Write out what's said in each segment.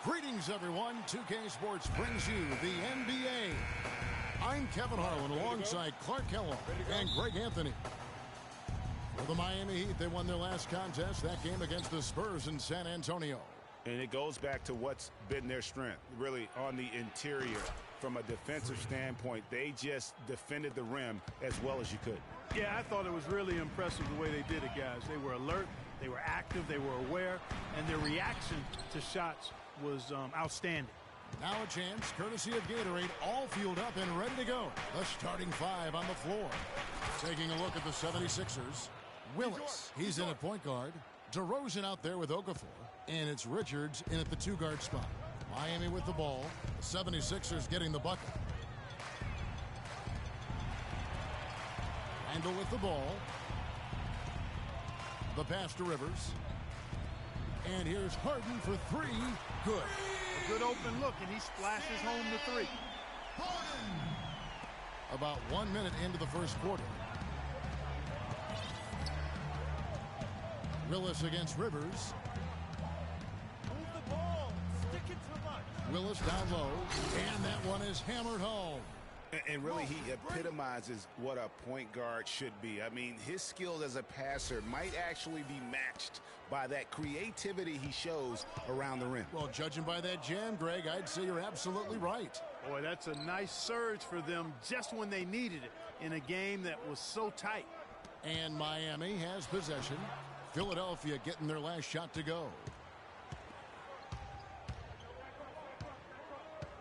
Greetings, everyone. 2K Sports brings you the NBA. I'm Kevin Harlan alongside Clark Kellogg and Greg Anthony. For the Miami Heat, they won their last contest, that game against the Spurs in San Antonio. And it goes back to what's been their strength, really on the interior. From a defensive standpoint, they just defended the rim as well as you could. Yeah, I thought it was really impressive the way they did it, guys. They were alert, they were active, they were aware, and their reaction to shots was outstanding. Now a chance, courtesy of Gatorade, all fueled up and ready to go. The starting five on the floor. Taking a look at the 76ers, Willis, he's in at point guard. DeRozan out there with Okafor. And it's Richards in at the two-guard spot. Miami with the ball. The 76ers getting the bucket. Randall with the ball. The pass to Rivers. And here's Harden for three. Good. A good open look, and he splashes home the three. About 1 minute into the first quarter. Willis against Rivers. Move the ball. Stick it to Mike. Willis down low. And that one is hammered home. And really, he epitomizes what a point guard should be. I mean, his skills as a passer might actually be matched by that creativity he shows around the rim. Well, judging by that jam, Greg, I'd say you're absolutely right. Boy, that's a nice surge for them just when they needed it in a game that was so tight. And Miami has possession. Philadelphia getting their last shot to go.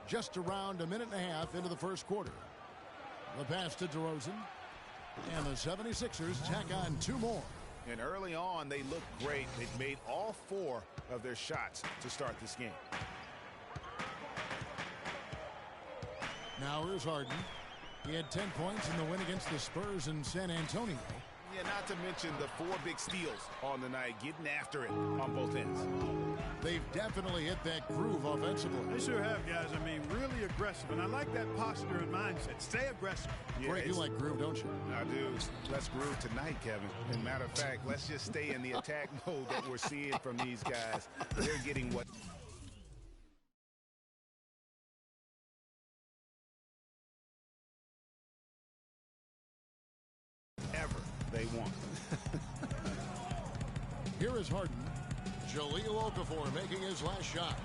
Just around a minute and a half into the first quarter. The pass to DeRozan. And the 76ers tack on two more. And early on, they looked great. They've made all four of their shots to start this game. Now here's Harden. He had 10 points in the win against the Spurs in San Antonio. Yeah, not to mention the four big steals on the night, getting after it on both ends. They've definitely hit that groove offensively. They sure have, guys. I mean, really aggressive. And I like that posture and mindset. Stay aggressive. Yeah, Greg, you like groove, don't you? I do. Let's groove tonight, Kevin. As a matter of fact, let's just stay in the attack mode that we're seeing from these guys. They're getting what... ever they want. Here is Harden. Jahlil Okafor making his last shot.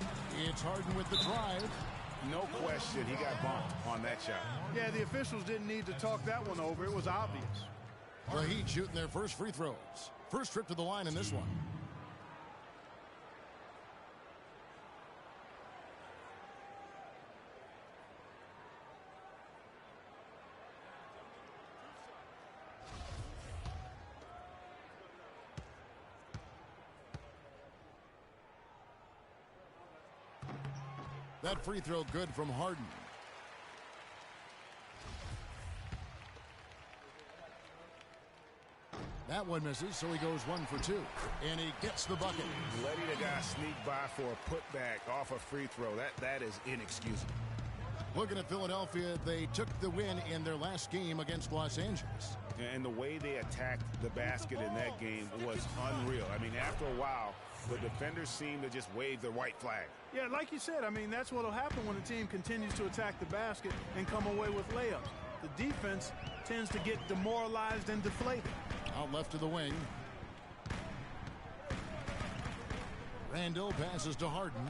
It's Harden with the drive. No question, he got bumped on that shot. Yeah, the officials didn't need to talk that one over. It was obvious. The Heat shooting their first free throws. First trip to the line in this one. That free throw good from Harden. That one misses, so he goes 1 for 2. And he gets the bucket. Letting the guy sneak by for a putback off a free throw, that is inexcusable. Looking at Philadelphia, they took the win in their last game against Los Angeles. And the way they attacked the basket in that game was unreal. I mean, after a while, the defenders seemed to just wave the white flag. Yeah, like you said, I mean, that's what will happen when a team continues to attack the basket and come away with layups. The defense tends to get demoralized and deflated. Out left to the wing. Randall passes to Harden.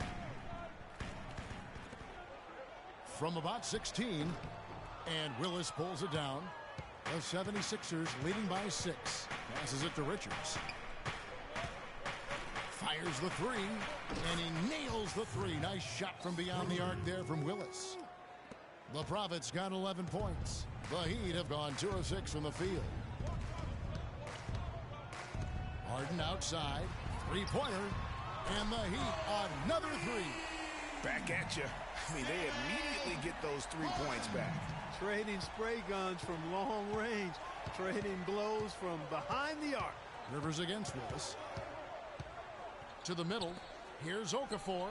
From about 16. And Willis pulls it down. The 76ers leading by 6. Passes it to Richards. Fires the three. And he nails the three. Nice shot from beyond the arc there from Willis. The Prophets got 11 points. The Heat have gone 2 of 6 from the field. Harden outside. Three-pointer. And the Heat another three. Back at you. I mean, they immediately get those 3 points back. Trading spray guns from long range. Trading blows from behind the arc. Rivers against Willis. To the middle. Here's Okafor.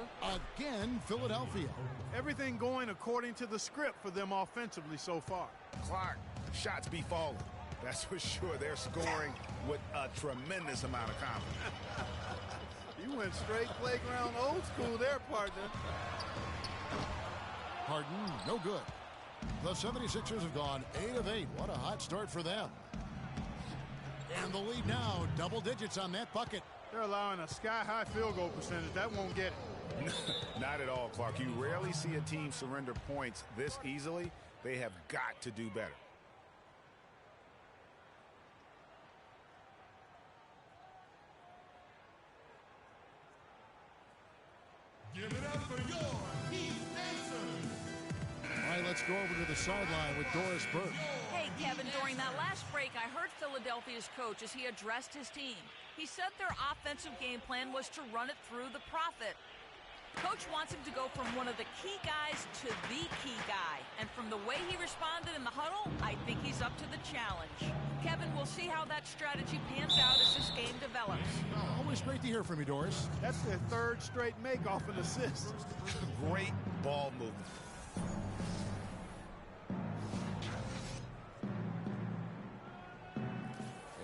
Again, Philadelphia. Everything going according to the script for them offensively so far. Clark, shots be falling. That's for sure. They're scoring with a tremendous amount of confidence. You went straight playground old school there, partner. Harden, no good. The 76ers have gone 8 of 8. What a hot start for them. And the lead now, double digits on that bucket. They're allowing a sky-high field goal percentage. That won't get it. Not at all, Clark. You rarely see a team surrender points this easily. They have got to do better. Give it up for your Heat Dancers. All right, let's go over to the sideline with Doris Burke. Hey, Kevin, during that last break, I heard Philadelphia's coach as he addressed his team. He said their offensive game plan was to run it through the Prophet. Coach wants him to go from one of the key guys to the key guy. And from the way he responded in the huddle, I think he's up to the challenge. Kevin, we'll see how that strategy pans out as this game develops. Always great to hear from you, Doris. That's their third straight make off an assist. Great ball movement.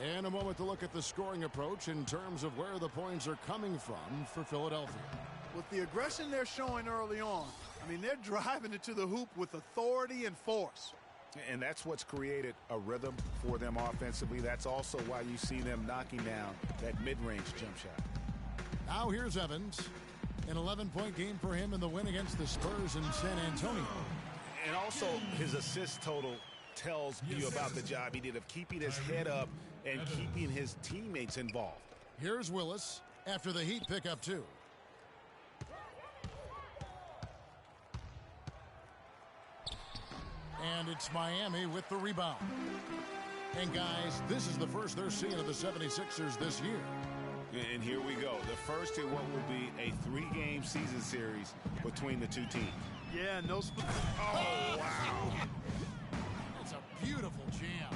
And a moment to look at the scoring approach in terms of where the points are coming from for Philadelphia. With the aggression they're showing early on, I mean, they're driving it to the hoop with authority and force. And that's what's created a rhythm for them offensively. That's also why you see them knocking down that mid-range jump shot. Now here's Evans. An 11-point game for him in the win against the Spurs in San Antonio. And also his assist total tells you about the job he did of keeping his head up and keeping his teammates involved. Here's Willis after the Heat pick up 2. And it's Miami with the rebound. And guys, this is the first they're seeing of the 76ers this year. And here we go. The first in what will be a 3-game season series between the two teams. Yeah, no. Oh, wow. That's a beautiful jam.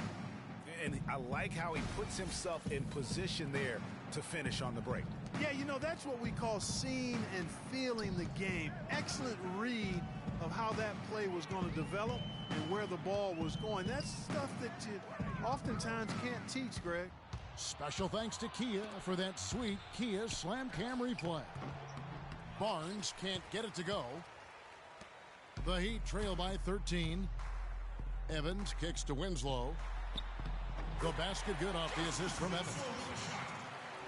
And I like how he puts himself in position there to finish on the break. Yeah, you know, that's what we call seeing and feeling the game. Excellent read of how that play was going to develop and where the ball was going. That's stuff that you oftentimes can't teach, Greg. Special thanks to Kia for that sweet Kia Slam Cam replay. Barnes can't get it to go. The Heat trail by 13. Evans kicks to Winslow. The basket good off the assist from Evans.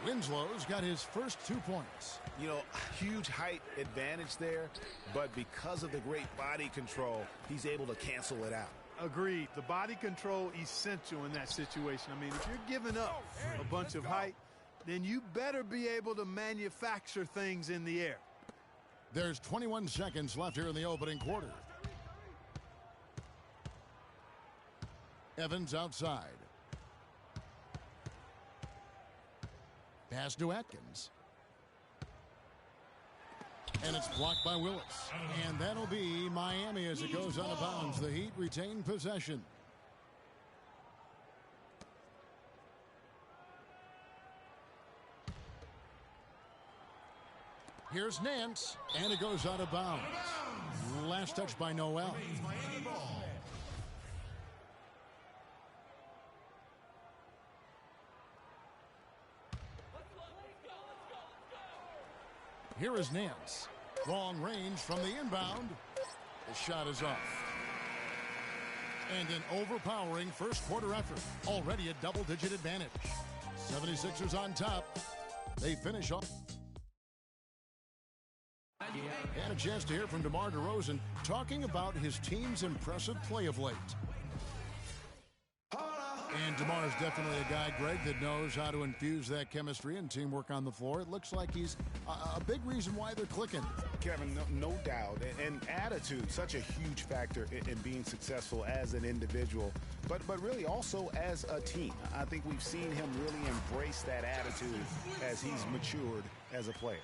Winslow's got his first 2 points. You know, huge height advantage there, but because of the great body control, he's able to cancel it out. Agreed. The body control essential in that situation. I mean, if you're giving up a bunch of height, then you better be able to manufacture things in the air. There's 21 seconds left here in the opening quarter. Evans outside. Pass to Atkins. And it's blocked by Willis. And that'll be Miami as it goes out of bounds. The Heat retain possession. Here's Nance. And it goes out of bounds. Last touch by Noel. Here is Nance. Long range from the inbound. The shot is off. And an overpowering first quarter effort. Already a double-digit advantage. 76ers on top. They finish off. And a chance to hear from DeMar DeRozan talking about his team's impressive play of late. And DeMar is definitely a guy, Greg, that knows how to infuse that chemistry and teamwork on the floor. It looks like he's a big reason why they're clicking. Kevin, no doubt. And attitude, such a huge factor in being successful as an individual, but really also as a team. I think we've seen him really embrace that attitude as he's matured as a player.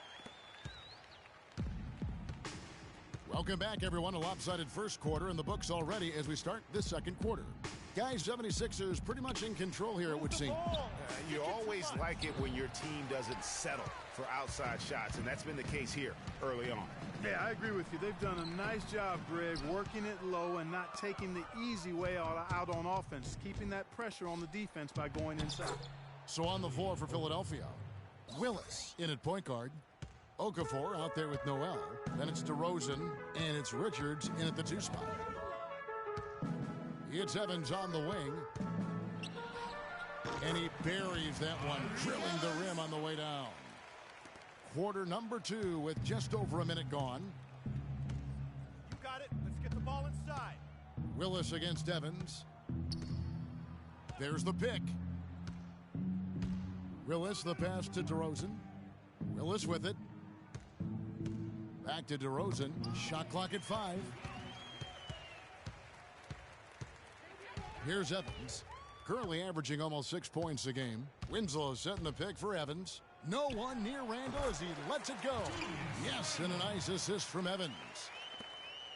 Welcome back, everyone. A lopsided first quarter in the books already as we start this second quarter. Guys, 76ers pretty much in control here, it would seem. You always like it when your team doesn't settle for outside shots, and that's been the case here early on. Yeah, I agree with you. They've done a nice job, Greg, working it low and not taking the easy way out on offense, keeping that pressure on the defense by going inside. So on the floor for Philadelphia, Willis in at point guard. Okafor out there with Noel. Then it's DeRozan, and it's Richards in at the 2 spot. It's Evans on the wing. And he buries that one, drilling the rim on the way down. Quarter number 2 with just over a minute gone. You got it. Let's get the ball inside. Willis against Evans. There's the pick. Willis, the pass to DeRozan. Willis with it. Back to DeRozan. Shot clock at 5. Here's Evans. Currently averaging almost 6 points a game. Winslow setting the pick for Evans. No one near Randall as he lets it go. Yes, and a nice assist from Evans.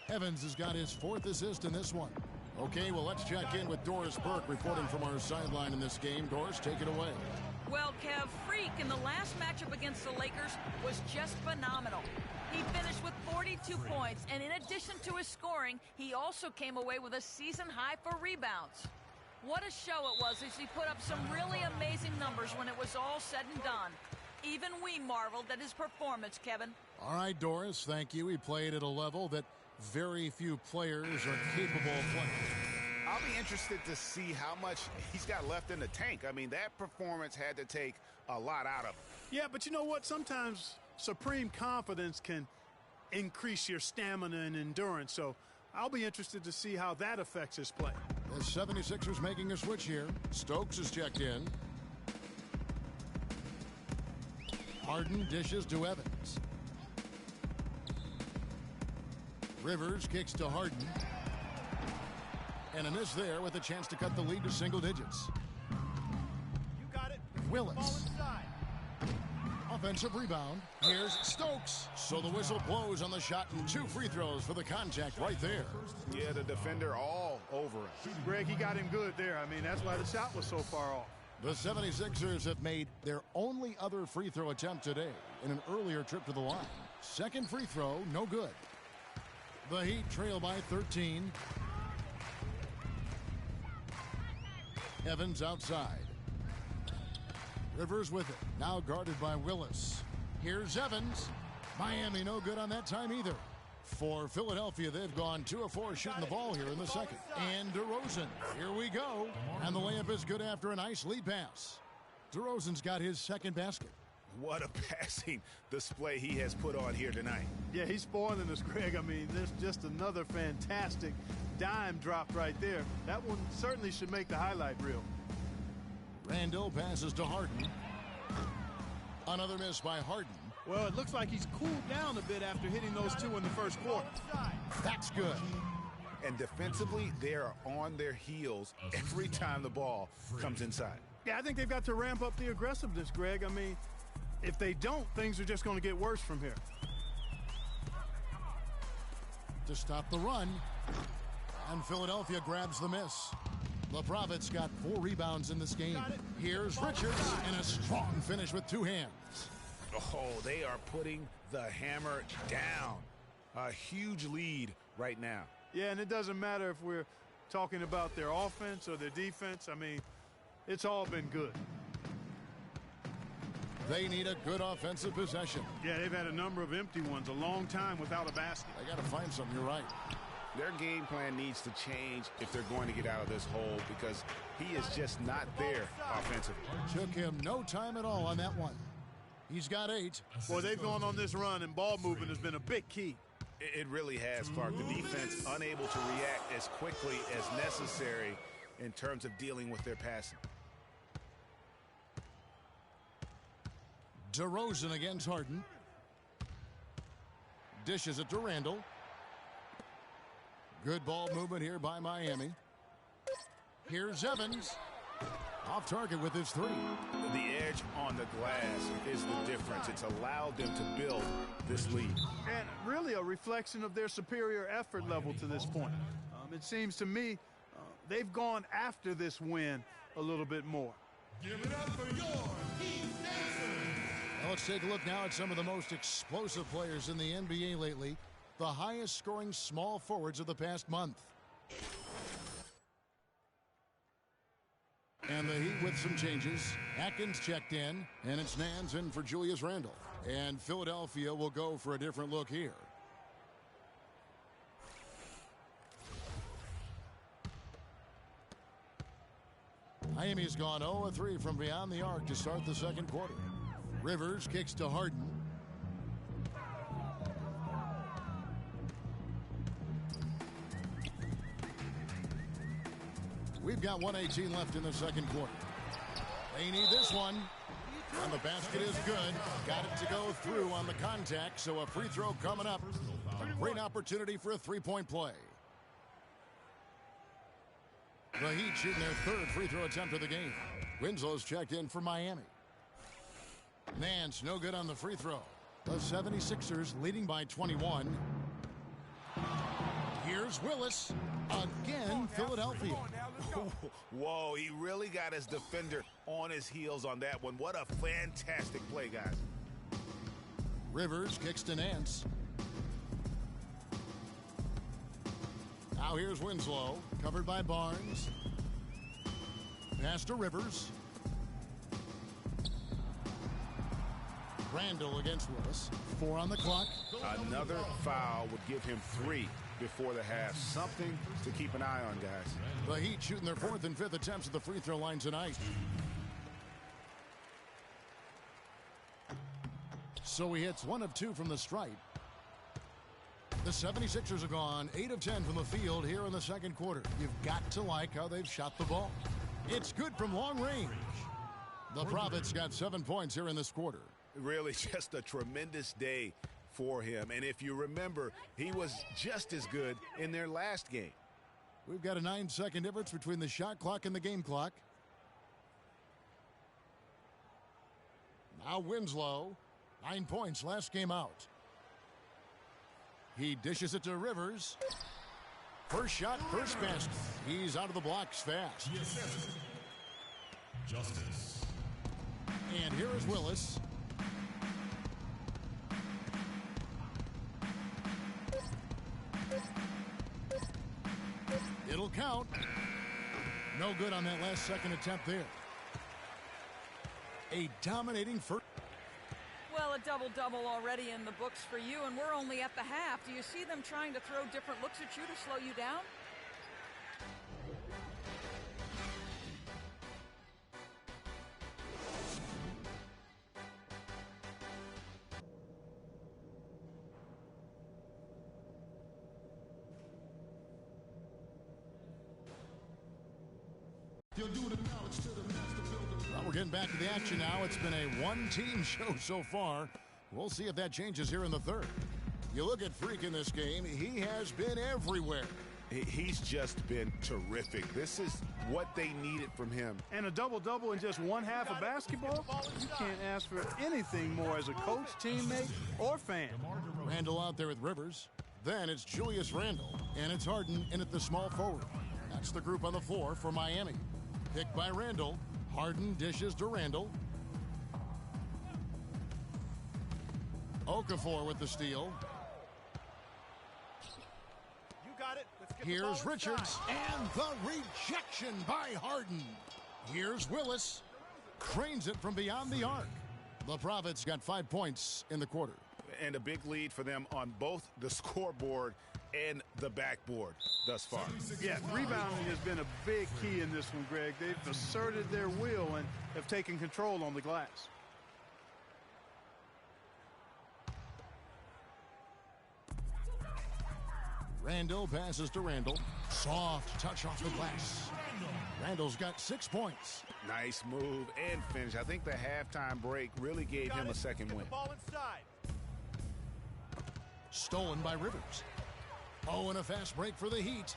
Evans has got his 4th assist in this one. Okay, well, let's check in with Doris Burke reporting from our sideline in this game. Doris, take it away. Well, Kev, Freak in the last matchup against the Lakers was just phenomenal. He finished with 42 points, and in addition to his scoring, he also came away with a season high for rebounds. What a show it was as he put up some really amazing numbers when it was all said and done. Even we marveled at his performance, Kevin. All right, Doris, thank you. He played at a level that very few players are capable of playing. I'll be interested to see how much he's got left in the tank. I mean, that performance had to take a lot out of him. Yeah, but you know what? Sometimes supreme confidence can increase your stamina and endurance. So I'll be interested to see how that affects his play. The 76ers making a switch here. Stokes is checked in. Harden dishes to Evans. Rivers kicks to Harden. And a miss there with a chance to cut the lead to single digits. You got it. Willis. Ball inside. Offensive rebound. Here's Stokes. So the whistle blows on the shot and 2 free throws for the contact right there. Yeah, the defender all over him. Greg, he got him good there. I mean, that's why the shot was so far off. The 76ers have made their only other free throw attempt today in an earlier trip to the line. Second free throw, no good. The Heat trail by 13. Evans outside. Rivers with it. Now guarded by Willis. Here's Evans. Miami no good on that time either. For Philadelphia, they've gone 2 of 4 shooting the ball here in the second. And DeRozan. Here we go. And the layup is good after a nice lead pass. DeRozan's got his second basket. What a passing display he has put on here tonight. Yeah, he's spoiling us, Greg. I mean, there's just another fantastic dime drop right there. That one certainly should make the highlight reel. Randall passes to Harden. Another miss by Harden. Well, it looks like he's cooled down a bit after hitting those 2 in the first quarter. That's good. And defensively, they are on their heels every time the ball comes inside. Yeah, I think they've got to ramp up the aggressiveness, Greg. I mean, if they don't, things are just going to get worse from here. To stop the run. And Philadelphia grabs the miss. The Prophets got 4 rebounds in this game. Here's Richards and a strong finish with 2 hands. Oh, they are putting the hammer down. A huge lead right now. Yeah, and it doesn't matter if we're talking about their offense or their defense. I mean, it's all been good. They need a good offensive possession. Yeah, they've had a number of empty ones, a long time without a basket. They got to find something, you're right. Their game plan needs to change if they're going to get out of this hole because he is just not there offensively. Took him no time at all on that one. He's got 8. Boy, they've gone on this run, and ball movement has been a big key. It really has, Clark. The defense unable to react as quickly as necessary in terms of dealing with their passing. DeRozan against Harden. Dishes it to Randall. Good ball movement here by Miami. Here's Evans. Off target with his 3. The edge on the glass is the difference. It's allowed them to build this lead. And really a reflection of their superior effort level to this point. It seems to me they've gone after this win a little bit more. Give it up for your Heat Dancers. Well, let's take a look now at some of the most explosive players in the NBA lately. The highest scoring small forwards of the past month. And the Heat with some changes. Atkins checked in, and it's Nance in for Julius Randle. And Philadelphia will go for a different look here. Miami's gone 0-3 from beyond the arc to start the second quarter. Rivers kicks to Harden. We've got 1:18 left in the second quarter. They need this one. And the basket is good. Got it to go through on the contact, so a free throw coming up. A great opportunity for a three-point play. The Heat shooting their third free throw attempt of the game. Winslow's checked in for Miami. Nance no good on the free throw. The 76ers leading by 21. Here's Willis. Again, Philadelphia. Whoa, he really got his defender on his heels on that one. What a fantastic play, guys. Rivers kicks to Nance. Now here's Winslow, covered by Barnes. Pass to Rivers. Randle against Willis. 4 on the clock. Another foul would give him 3 before the half. Something to keep an eye on, guys. The Heat shooting their 4th and 5th attempts at the free throw line tonight. So he hits 1 of 2 from the stripe. The 76ers have gone 8 of 10 from the field here in the second quarter. You've got to like how they've shot the ball. It's good from long range. The Prophets got 7 points here in this quarter. Really just a tremendous day for him. And if you remember, he was just as good in their last game. We've got a 9-second difference between the shot clock and the game clock. Now Winslow, 9 points last game out. He dishes it to Rivers. First shot, first basket. He's out of the blocks fast. Justice. And here is Willis. It'll count. No good on that last second attempt there. A dominating first. Well, a double-double already in the books for you, and we're only at the half. Do you see them trying to throw different looks at you to slow you down? Well, we're getting back to the action now. It's been a one-team show so far. We'll see if that changes here in the third. You look at Freak in this game, he has been everywhere. He's just been terrific. This is what they needed from him. And a double-double in just one half of basketball? You can't ask for anything more as a coach, teammate, or fan. Randle out there with Rivers. Then it's Julius Randle, and it's Harden in at the small forward. That's the group on the floor for Miami. Picked by Randle. Harden dishes to Randle. Okafor with the steal. You got it. Let's get Here's the ball Richards, and the rejection by Harden. Here's Willis. Cranes it from beyond the arc. The Prophets got 5 points in the quarter. And a big lead for them on both the scoreboard and the backboard thus far. Yeah, rebounding has been a big key in this one, Greg. They've asserted their will and have taken control on the glass. Randle passes to Randle. Soft touch off the glass. Randle's got 6 points. Nice move and finish. I think the halftime break really gave him a second win. Ball inside. Stolen by Rivers. Oh, and a fast break for the Heat.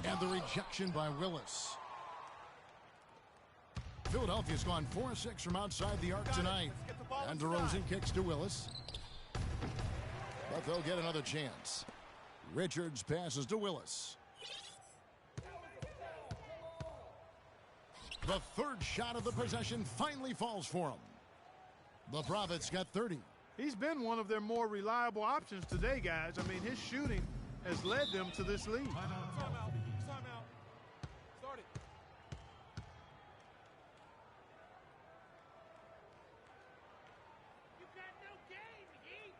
And the rejection by Willis. Philadelphia's gone 4-6 from outside the arc tonight. And DeRozan kicks to Willis. But they'll get another chance. Richards passes to Willis. The third shot of the possession finally falls for him. The Profits got 30. He's been one of their more reliable options today, guys. I mean, his shooting has led them to this lead. Timeout. Start it. You got no game, Heat.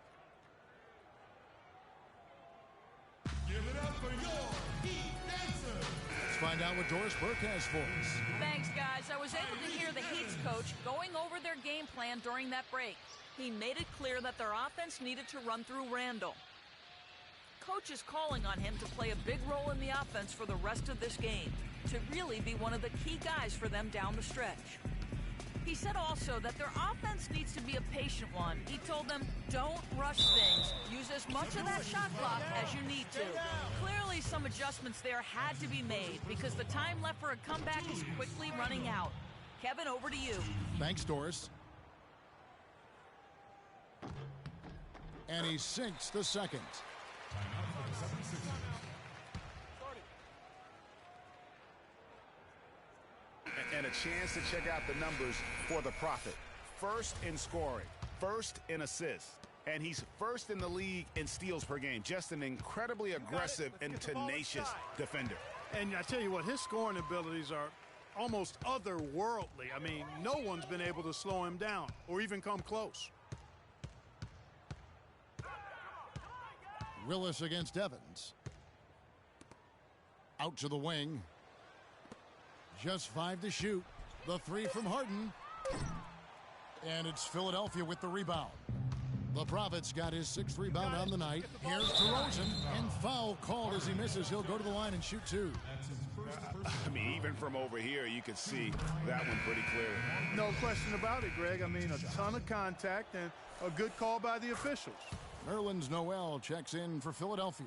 Give it up for your Heat Dancers. Let's find out what Doris Burke has for us. Thanks, guys. I was able to hear the Heat's coach going over their game plan during that break. He made it clear that their offense needed to run through Randall. Coach is calling on him to play a big role in the offense for the rest of this game, to really be one of the key guys for them down the stretch. He said also that their offense needs to be a patient one. He told them, don't rush things. Use as much of that shot clock as you need to. Clearly, some adjustments there had to be made because the time left for a comeback is quickly running out. Kevin, over to you. Thanks, Doris. And he sinks the second. And a chance to check out the numbers for the Prophet. First in scoring, first in assists, and he's first in the league in steals per game. Just an incredibly aggressive and tenacious defender. And I tell you what, his scoring abilities are almost otherworldly. I mean, no one's been able to slow him down or even come close. Willis against Evans. Out to the wing. Just 5 to shoot. The 3 from Harden. And it's Philadelphia with the rebound. The Profits got his 6th rebound on the night. Here's DeRozan, and foul called as he misses. He'll go to the line and shoot 2. I mean, even from over here, you could see that one pretty clearly. No question about it, Greg. I mean, a ton of contact and a good call by the officials. Nerlens Noel checks in for Philadelphia.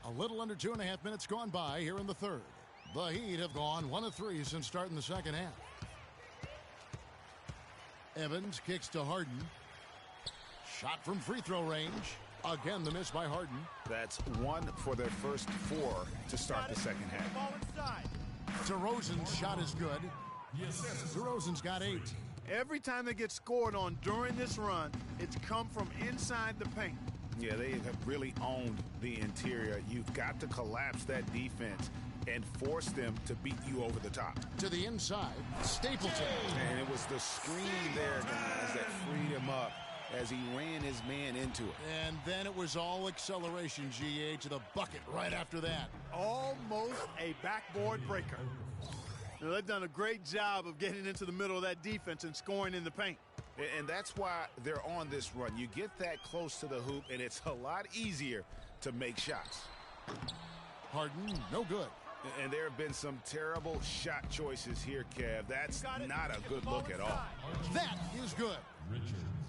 A little under 2.5 minutes gone by here in the third. The Heat have gone 1 of 3 since starting the second half. Evans kicks to Harden. Shot from free throw range. Again, the miss by Harden. That's 1 for their first 4 to start the second half. Ball inside. DeRozan's shot is good. DeRozan's got 8. Every time they get scored on during this run, it's come from inside the paint. Yeah, they have really owned the interior. You've got to collapse that defense and force them to beat you over the top. To the inside, Stapleton. And it was the screen there, guys, that freed him up as he ran his man into it. And then it was all acceleration, GA, to the bucket right after that. Almost a backboard breaker. Now, they've done a great job of getting into the middle of that defense and scoring in the paint. And that's why they're on this run. You get that close to the hoop, and it's a lot easier to make shots. Harden, no good. And there have been some terrible shot choices here, Kev. That's not a good look at all. That is good.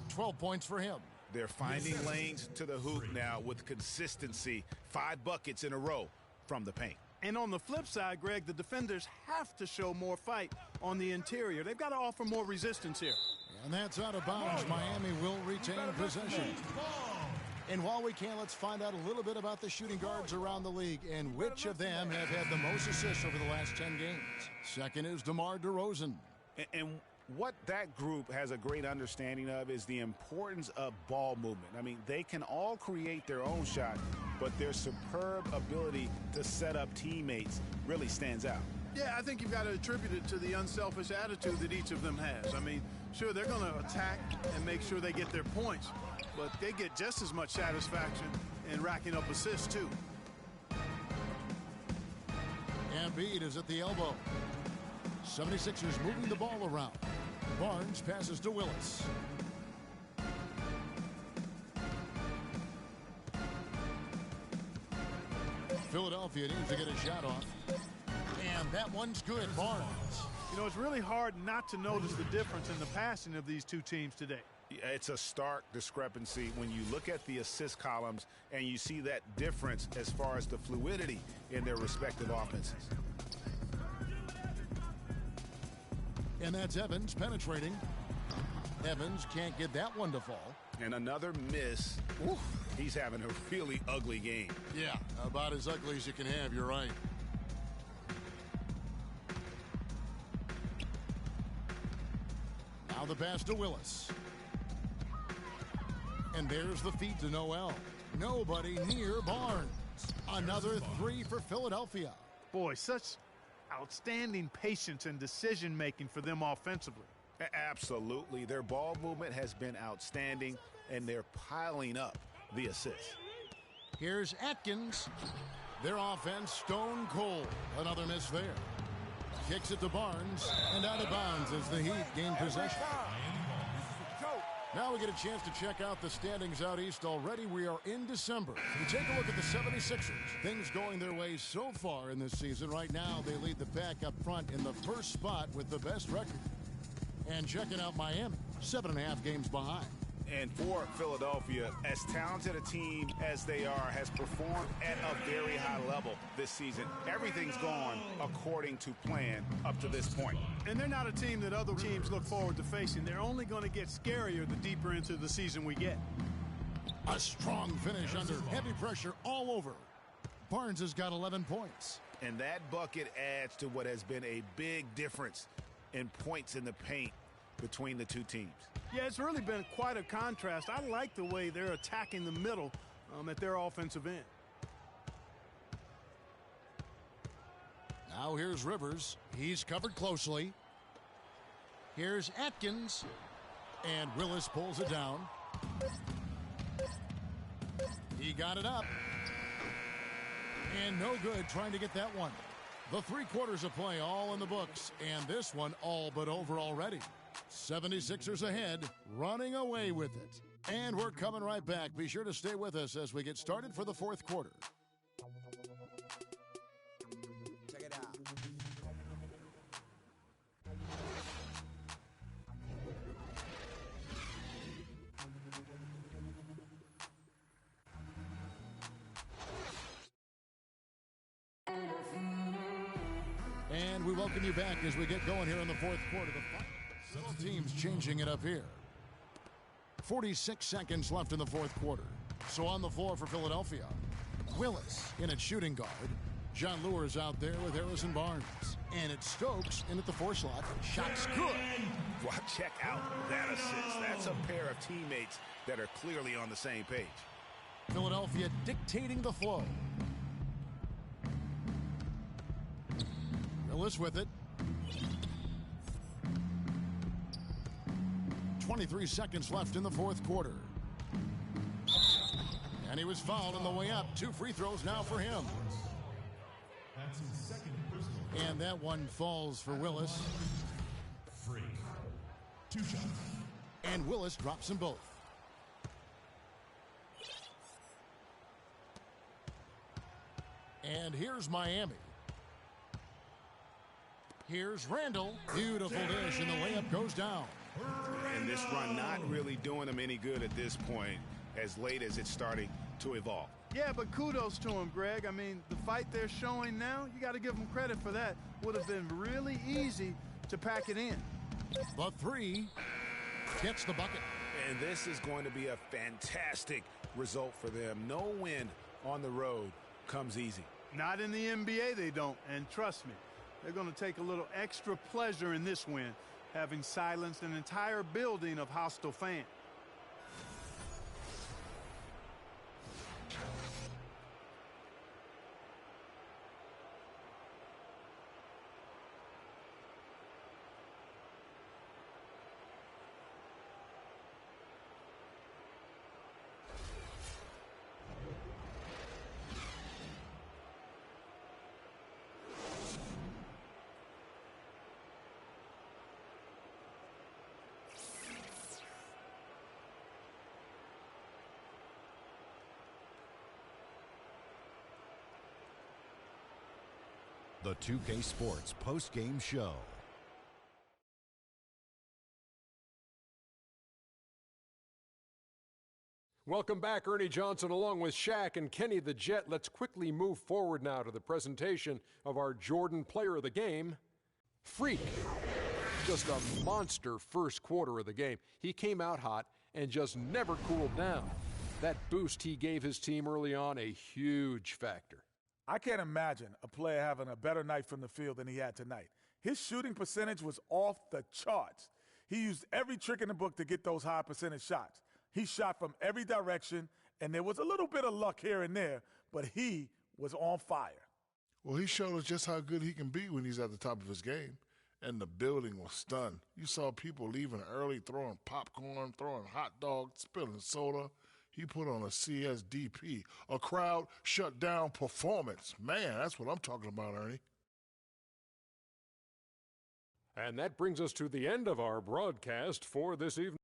12 points for him. They're finding lanes to the hoop now with consistency. 5 buckets in a row from the paint. And on the flip side, Greg, the defenders have to show more fight on the interior. They've got to offer more resistance here. And that's out of bounds. Miami will retain possession. And while we can, let's find out a little bit about the shooting guards around the league and which of them have had the most assists over the last 10 games. Second is DeMar DeRozan. And what that group has a great understanding of is the importance of ball movement. I mean, they can all create their own shot, but their superb ability to set up teammates really stands out. Yeah, I think you've got to attribute it to the unselfish attitude that each of them has. I mean, sure, they're going to attack and make sure they get their points, but they get just as much satisfaction in racking up assists, too. Embiid is at the elbow. 76ers moving the ball around. Barnes passes to Willis. Philadelphia needs to get a shot off. And that one's good, Barnes. You know, it's really hard not to notice the difference in the passing of these two teams today. It's a stark discrepancy when you look at the assist columns and you see that difference as far as the fluidity in their respective offenses. And that's Evans penetrating. Evans can't get that one to fall. And another miss. Oof, he's having a really ugly game. Yeah, about as ugly as you can have, you're right. the pass to Willis. And there's the feed to Noel. Nobody near Barnes. Another 3 for Philadelphia. Boy, such outstanding patience and decision-making for them offensively. Absolutely. Their ball movement has been outstanding, and they're piling up the assists. Here's Atkins. Their offense stone cold. Another miss there. Kicks it to Barnes, and out of bounds as the Heat gain possession. Now we get a chance to check out the standings out east already. We are in December. We take a look at the 76ers. Things going their way so far in this season. Right now, they lead the pack up front in the first spot with the best record. And checking out Miami, 7.5 games behind. And for Philadelphia, as talented a team as they are, has performed at a very high level this season. Everything's gone according to plan up to this point. And they're not a team that other teams look forward to facing. They're only going to get scarier the deeper into the season we get. A strong finish under heavy pressure all over. Barnes has got 11 points. And that bucket adds to what has been a big difference in points in the paint between the two teams. Yeah, it's really been quite a contrast. I like the way they're attacking the middle at their offensive end. Now here's Rivers. He's covered closely. Here's Atkins. And Willis pulls it down. He got it up. And no good trying to get that one. The 3 quarters of play all in the books. And this one all but over already. 76ers ahead, running away with it. And we're coming right back. Be sure to stay with us as we get started for the 4th quarter. Check it out. And we welcome you back as we get going here in the 4th quarter. Both teams changing it up here. 46 seconds left in the 4th quarter. So on the floor for Philadelphia, Willis in at shooting guard. John Lewis out there with Harrison Barnes. And it's Stokes in at the 4 slot. Shot's good. Well, check out that assist. That's a pair of teammates that are clearly on the same page. Philadelphia dictating the flow. Willis with it. 23 seconds left in the 4th quarter. And he was fouled on the way up. 2 free throws now for him. That's his second personal. And that one falls for Willis. Free. 2 shots. And Willis drops them both. And here's Miami. Here's Randall. Beautiful dish, and the layup goes down. And this run not really doing them any good at this point, as late as it's starting to evolve. Yeah, but kudos to him, Greg. I mean, the fight they're showing now, you got to give them credit for that. Would have been really easy to pack it in. The 3 gets the bucket. And this is going to be a fantastic result for them. No win on the road comes easy. Not in the NBA, they don't. And trust me, they're going to take a little extra pleasure in this win, having silenced an entire building of hostile fans. The 2K Sports post-game show. Welcome back, Ernie Johnson, along with Shaq and Kenny the Jet. Let's quickly move forward now to the presentation of our Jordan Player of the Game, Freak. Just a monster first quarter of the game. He came out hot and just never cooled down. That boost he gave his team early on, a huge factor. I can't imagine a player having a better night from the field than he had tonight. His shooting percentage was off the charts. He used every trick in the book to get those high percentage shots. He shot from every direction, and there was a little bit of luck here and there, but he was on fire. Well, he showed us just how good he can be when he's at the top of his game. And the building was stunned. You saw people leaving early, throwing popcorn, throwing hot dogs, spilling soda. He put on a CSDP, a crowd shut down performance. Man, that's what I'm talking about, Ernie. And that brings us to the end of our broadcast for this evening.